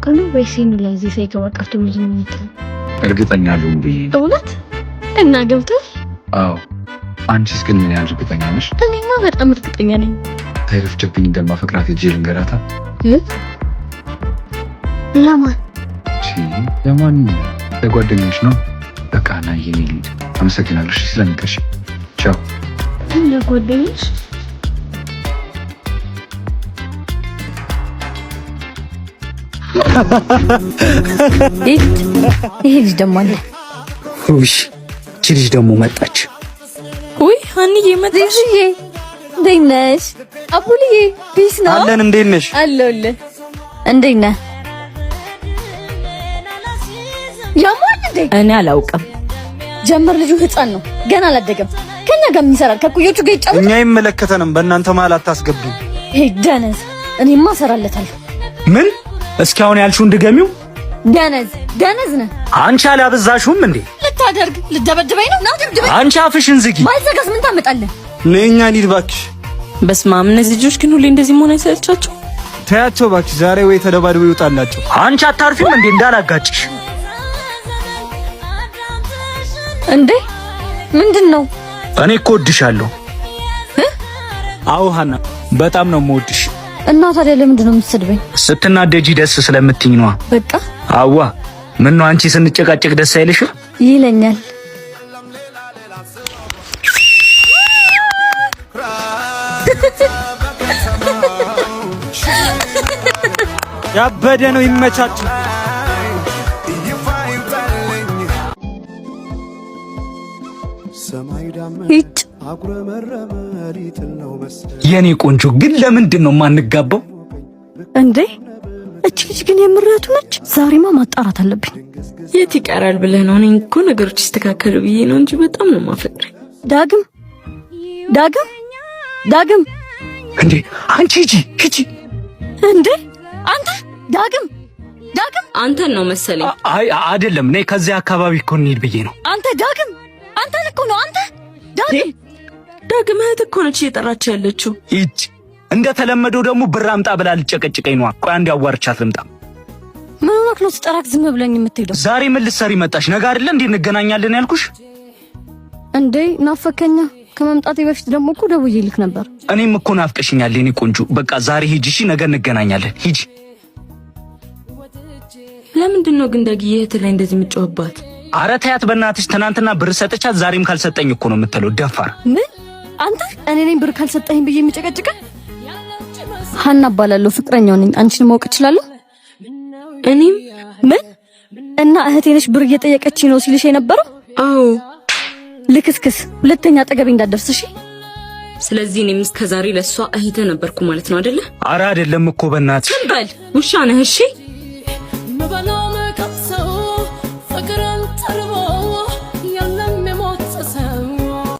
አውቀ ነው ወይስ ለዚህ ሳይገባ ቀርቶ ምንም ይጥል? እርግጠኛ ነኝ ብዬ እውነት እና ገብቷል? አዎ። አንቺስ ግን ምን ያህል እርግጠኛ ነሽ? እኔማ በጣም እርግጠኛ ነኝ። ታይረፍችብኝ እንደማፈቅራት እጄ ልንገራታ። ለማን? ለማን? ለጓደኞች ነው። በቃ ና ይሄን ልጅ አመሰግናለሁ ስለነገርሽ። ቻው። ለጓደኞች ይሄ ልጅ ደግሞ አለ። ውይ እቺ ልጅ ደግሞ መጣች። ውይ ሀኒዬ መጣሽ? እንዴት ነሽ? አቡልዬ ፒስ ነው አለን። እንዴት ነሽ? አለሁልህ። እንዴት ነህ? ያማል እንዴ? እኔ አላውቅም። ጀመር ልጁ ህፃን ነው ገና አላደገም። ከኛ ጋር ምን ይሰራል? ከኩዮቹ ጋር ይጫወታል። እኛ አይመለከተንም። በእናንተ መሀል አታስገቡኝ። ይሄ ደነዝ እኔማ እሰራለታለሁ። ምን? እስኪ አሁን ያልሽውን ድገሚው። ደነዝ ነህ አንቺ። አላበዛሽውም እንዴ? ልታደርግ ልደበድበኝ ነው? ና ደብድበኝ። አንቺ አፍሽን ዝጊ። ማይዘጋስ ምን ታመጣለህ? ነኛ ሊድ እባክሽ። በስመ አብ። እነዚህ ልጆች ግን ሁሌ እንደዚህ መሆን አይሰለቻቸው? ተያቸው እባክሽ። ዛሬ ወይ ተደባድበው ይውጣላቸው። አንቺ አታርፊም እንዴ? እንዳላጋጭሽ እንዴ? ምንድነው? እኔ እኮ እወድሻለሁ። አዎ ሀና በጣም ነው የምወድሽ። እና ታዲያ ለምንድን ነው የምትሰድበኝ? ስትናደጂ ደስ ስለምትኝ ነዋ። በቃ አዋ ምን ነው አንቺ ስንጨቃጨቅ ደስ አይልሽም? ይለኛል። ያበደ ነው። ይመቻችሁ። ሂድ የኔ ቆንጆ ግን ለምንድን ነው የማንጋባው እንዴ? እቺ ልጅ ግን የምራቱ ነች። ዛሬማ ማጣራት አለብኝ። የት ይቀራል ብለህ ነው? እኔ እኮ ነገሮች ይስተካከሉ ብዬ ነው እንጂ በጣም ነው የማፈቅረው። ዳግም እንዴ አንቺ ሂጂ እንዴ አንተ ዳግም አንተን ነው መሰለኝ። አይ አይደለም፣ እኔ ከዚህ አካባቢ እኮ እንሂድ ብዬ ነው። አንተ ዳግም አንተን እኮ ነው። አንተ ዳግም እህት እኮ ነች እየጠራች ያለችው። ሂጂ። እንደተለመደው ደግሞ ብር አምጣ ብላ ልጨቀጭቀኝ ነው። ቆይ አንዴ አዋርቻት ልምጣ። ምን ሆነህ ነው ስጠራክ ዝም ብለኝ የምትሄደው? ዛሬ ምን ልትሰሪ መጣሽ? ነገ አይደለ እንዴ እንገናኛለን ያልኩሽ? እንዴ ናፈከኛ። ከመምጣቴ በፊት ደግሞ እኮ ደውዬልክ ነበር። እኔም እኮ ናፍቀሽኛል የኔ ቆንጆ። በቃ ዛሬ ሂጂ እሺ፣ ነገ እንገናኛለን። ሂጂ። ለምንድን ነው ግን ዳግዬ እህት ላይ እንደዚህ የምትጮህባት? አረ ተያት በእናትሽ። ትናንትና ብር ሰጥቻት ዛሬም ካልሰጠኝ እኮ ነው የምትለው። ደፋር። ምን? አንተ እኔ ነኝ ብር ካልሰጠኝ ብዬ የምጨቀጭቀኝ? ሀና እባላለሁ፣ ፍቅረኛው ነኝ። አንቺን ማወቅ እችላለሁ? እኔም ምን? እና እህቴ ነሽ ብር እየጠየቀችኝ ነው ሲልሽ የነበረው? አዎ። ልክስክስ፣ ሁለተኛ አጠገቤ እንዳትደርስ እሺ? ስለዚህ እኔም እስከ ዛሬ ለሷ እህቴ ነበርኩ ማለት ነው አይደለ? አረ አይደለም እኮ በእናትሽ። በል ውሻ ነህ እሺ?